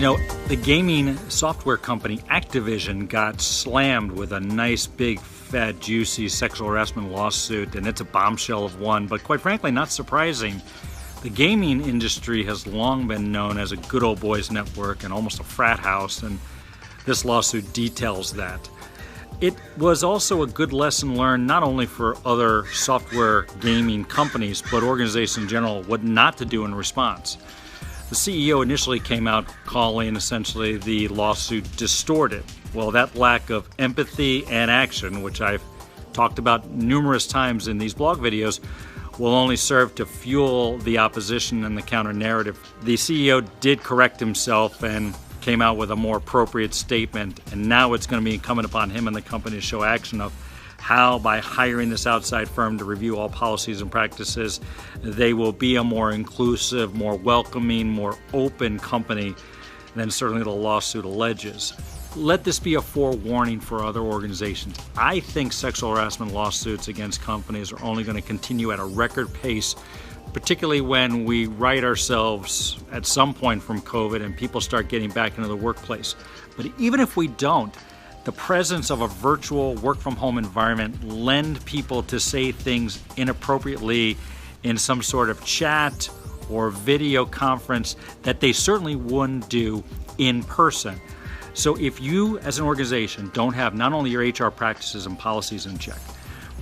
The gaming software company Activision got slammed with a nice, big, fat, juicy sexual harassment lawsuit, and it's a bombshell of one, but quite frankly, not surprising. The gaming industry has long been known as a good old boys network and almost a frat house, and this lawsuit details that. It was also a good lesson learned not only for other software gaming companies, but organizations in general, what not to do in response. The CEO initially came out calling essentially the lawsuit distorted. Well, that lack of empathy and action, which I've talked about numerous times in these blog videos, will only serve to fuel the opposition and the counter-narrative. The CEO did correct himself and came out with a more appropriate statement, and now it's going to be incumbent upon him and the company to show action of how, by hiring this outside firm to review all policies and practices, they will be a more inclusive, more welcoming, more open company than certainly the lawsuit alleges. Let this be a forewarning for other organizations. I think sexual harassment lawsuits against companies are only going to continue at a record pace, particularly when we right ourselves at some point from COVID and people start getting back into the workplace. But even if we don't, the presence of a virtual work-from-home environment lend people to say things inappropriately in some sort of chat or video conference that they certainly wouldn't do in person. So if you as an organization don't have not only your HR practices and policies in check,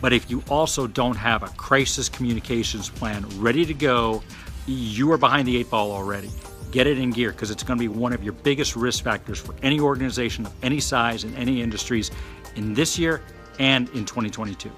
but if you also don't have a crisis communications plan ready to go, you are behind the eight ball already. Get it in gear, because it's going to be one of your biggest risk factors for any organization of any size in any industries in this year and in 2022.